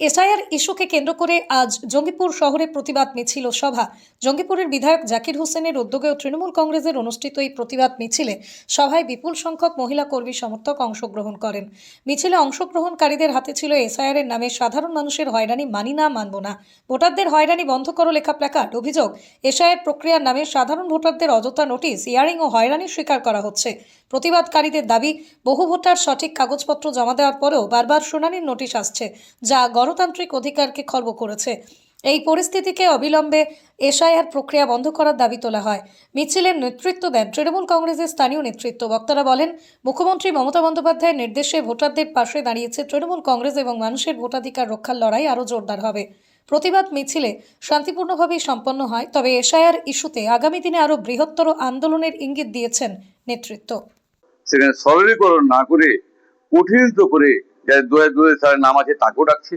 SIR ইস্যুকে কেন্দ্র করে আজ জঙ্গিপুর শহরে প্রতিবাদ মিছিল ও সভা। জঙ্গিপুরের বিধায়ক জাকির হোসেনের উদ্যোগে ও তৃণমূল কংগ্রেসের অনুষ্ঠিত এই প্রতিবাদ মিছিলে সভায় বিপুল সংখ্যক মহিলা কর্মী সমর্থক অংশগ্রহণ করেন। মিছিলে অংশগ্রহণকারীদের হাতে ছিল এসআইআর এর নামে সাধারণ মানুষের হয়রানি মানি না মানব না, ভোটারদের হয়রানি বন্ধ করো লেখা প্ল্যাকার্ড। অভিযোগ, এসআইআর প্রক্রিয়ার নামে সাধারণ ভোটারদের অযথা নোটিশ, হিয়ারিং ও হয়রানির শিকার করা হচ্ছে। প্রতিবাদকারীদের দাবি, বহু ভোটার সঠিক কাগজপত্র জমা দেওয়ার পরেও বারবার শুনানির নোটিশ আসছে, যা গণতান্ত্রিক অধিকারকে খর্ব করেছে। এই পরিস্থিতিকে অবিলম্বে এসআইআর প্রক্রিয়া বন্ধ করার দাবি তোলা হয়। মিছিলের নেতৃত্ব দেন তৃণমূল কংগ্রেসের স্থানীয় নেতৃত্ব। বক্তারা বলেন, মুখ্যমন্ত্রী মমতা বন্দ্যোপাধ্যায়ের নির্দেশে ভোটারদের পাশে দাঁড়িয়েছে তৃণমূল কংগ্রেস এবং মানুষের ভোটাধিকার রক্ষার লড়াই আরও জোরদার হবে। প্রতিবাদ মিছিলে শান্তিপূর্ণভাবেই সম্পন্ন হয়, তবে এসআইআর ইস্যুতে আগামী দিনে আরও বৃহত্তর আন্দোলনের ইঙ্গিত দিয়েছেন নেতৃত্ব। সেখানে সরলীকরণ না করে কঠিনিত করে যাদের 2002 সালের নাম আছে তাকেও ডাকছে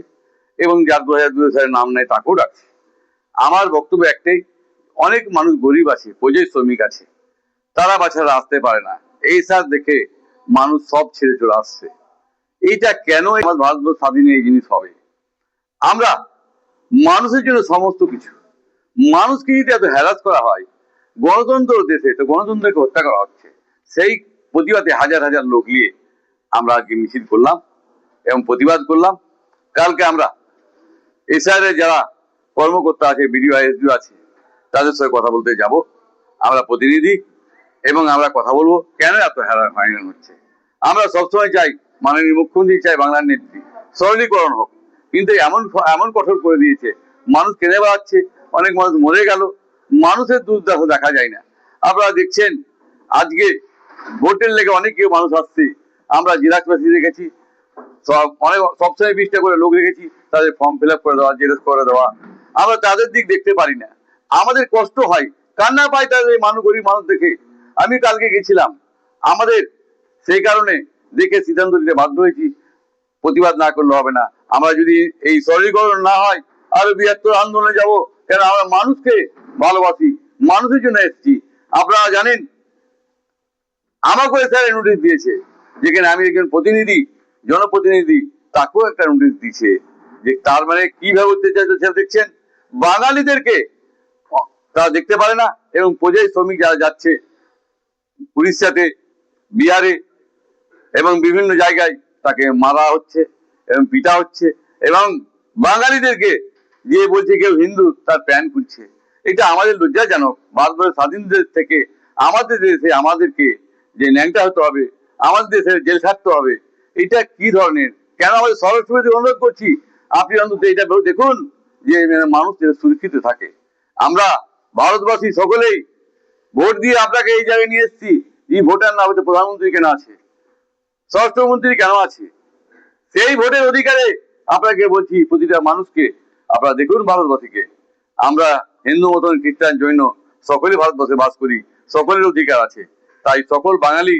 এবং যার 2002 সালের নাম নেই তাকেও ডাকছে। আমার বক্তব্য একটাই, অনেক মানুষ গরিব আছে, পরিযায়ী শ্রমিক আছে, তারা বাচ্চারা আসতে পারে না। এই সার দেখে মানুষ সব ছেড়ে চলে আসছে। এইটা কেন আমার ভারতবর্ষ স্বাধীনে এই জিনিস হবে? আমরা মানুষের জন্য সমস্ত কিছু, মানুষকে যদি এত হ্যারাস করা হয়, গণতন্ত্র দেশে তো গণতন্ত্রকে হত্যা করা হচ্ছে। সেই প্রতিবাদে হাজার হাজার লোক নিয়ে আমরা আজকে মিছিল করলাম এবং প্রতিবাদ করলাম। কালকে আমরা এসআইআর যারা কর্মকর্তা আছে, বিডিও এসডিও আছে, তাদের সঙ্গে কথা বলতে যাব। আমরা প্রতিনিধি এবং আমরা কথা বলবো কেন এত হয়রানি হচ্ছে। আমরা সবসময় চাই, মাননীয় মুখ্যমন্ত্রী চাই বাংলার নেত্রী সরলীকরণ হোক, কিন্তু এমন এমন কঠোর করে দিয়েছে, মানুষ কেঁদে বেড়াচ্ছে, অনেক মানুষ মরে গেল, মানুষের দুর্দশা দেখা যায় না। আপনারা দেখছেন আজকে ভোটের লেগে অনেক কেউ মানুষ আসছে, আমরা জেরক্স মেশিন রেখেছি, সবসময় 20টা করে লোক রেখেছি, তাদের ফর্ম ফিল আপ করে দেওয়া, জেরক্স করে দেওয়া। আমরা তাদের দিক দেখতে পারি না, আমাদের কষ্ট হয়, কান্না পায় তাদের গরিব মানুষ দেখে। আমি কালকে গেছিলাম, আমাদের সেই কারণে দেখে সিদ্ধান্ত নিতে বাধ্য হয়েছি, প্রতিবাদ না করলে হবে না। আমরা যদি এই সরলীকরণ না হয় আরো বৃহত্তর আন্দোলনে যাব, কেন আমরা মানুষকে ভালোবাসি, মানুষের জন্য এসেছি। আপনারা জানেন আমাকেও স্যার নোটিশ দিয়েছে, যেখানে আমি একজন প্রতিনিধি, জনপ্রতিনিধি, তাকেও একটা নোটিশ দিয়েছে। যে তার মানে কিভাবে অত্যাচার সেটা দেখছেন, বাঙালিদেরকে তারা দেখতে পারে না এবং পরিযায়ী শ্রমিক যারা যাচ্ছে উড়িষ্যাতে, বিহারে এবং বিভিন্ন জায়গায় তাকে মারা হচ্ছে এবং পিটা হচ্ছে, এবং বাঙালিদেরকে যে বলছে কেউ হিন্দু তার প্যান্ট খুলছে। এটা আমাদের লজ্জাজনক। ভারতবর্ষের স্বাধীন দেশ থেকে আমাদের দেশে আমাদেরকে যে ন্যাংটা হতে হবে, আমাদের দেশে জেল খাটতে হবে, এটা কি ধরনের? কেন আমাদের সরস্বতী অনুরোধ করছি, আপনি অন্তত এটা দেখুন যে মানুষ সুরক্ষিত থাকে। আমরা ভারতবাসী সকলেই ভোট দিয়ে আপনাকে এই জায়গায় নিয়ে এসেছি। এই ভোটার না হতে প্রধানমন্ত্রী কেন আছে, স্বরাষ্ট্রমন্ত্রী কেন আছে? সেই ভোটের অধিকারে আপনাকে বলছি, প্রতিটা মানুষকে আপনারা দেখুন, ভারতবাসীকে। আমরা হিন্দু, মতন, খ্রিস্টান, জৈন সকলে ভারতবর্ষে বাস করি, সকলের অধিকার আছে। তাই সকল বাঙালি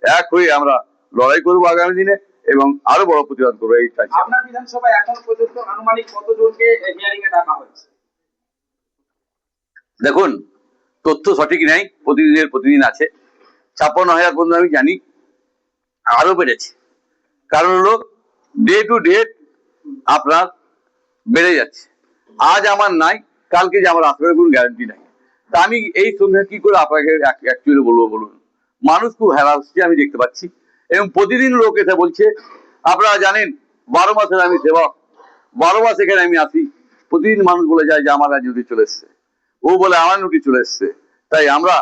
এক হয়ে আমরা লড়াই করবো আগামী দিনে এবং আরো বড় প্রতিবাদ করবো। এই চাইছি। আপনার বিধানসভায় এখন পর্যন্ত আনুমানিক কতজনকে হিয়ারিং এ ডাকা হয়েছে? দেখুন, তথ্য সঠিক নাই, প্রতিদিন আছে 56,000 পর্যন্ত আমি জানি, আরো বেড়েছে। কারণ হলো ডে টু ডেট আপনার বেড়ে যাচ্ছে। আজ আমার নাই, কালকে যে আমার আসবে কোনো গ্যারান্টি নাই। তা আমি এই সঙ্গে কি করে আপনাকে অ্যাকচুয়ালি বলবো বলুন? মানুষ খুব হ্যারাস হচ্ছে আমি দেখতে পাচ্ছি, এবং প্রতিদিন লোক এসে বলছে। আপনারা জানেন 12 মাসের আমি সেবক, 12 মাস এখানে আমি আসি, প্রতিদিন মানুষ বলে যায় যে আমার নোটিশ চলে এসছে, ও বলে আমার নোটিশ চলে এসছে। তাই আমরা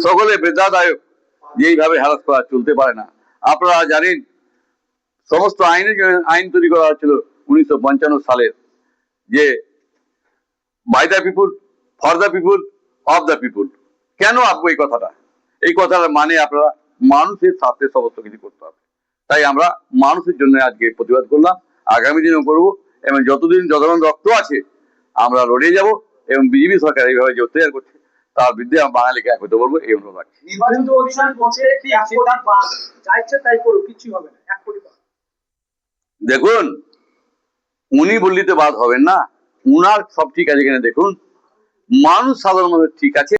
সকলে বেদনাদায়ক যে এইভাবে হ্যারাস করা চলতে পারে না। আপনারা জানেন সমস্ত আইন তৈরি করা হয়েছিল 1955 সালের, যে by the people, for the people, of the people. কেন আসবো এই কথাটা? এই কথাটা মানে আপনারা মানুষের স্বার্থে সমস্ত কিছু করতে হবে। তাই আমরা মানুষের জন্য আজকে প্রতিবাদ করলাম, আগামী দিনেও করবো, এবং যতদিন রক্ত আছে আমরা লড়ে যাব। এবং বিজেপি সরকার এইভাবে যে অত্যাচার করছে তার বিরুদ্ধে বাঙালিকে এক হতে বলবো, এই অনুরোধ রাখছি। নির্বাচিত অধিকার বলছে কি ভোটার চাইছে তাই করুক, কিছু হবে না, এক কোটি। দেখুন, উনি বললিতে বাদ হবেন না, উনার সব ঠিক আছে কিনা দেখুন। মানুষ সাধারণ মানুষ ঠিক আছে।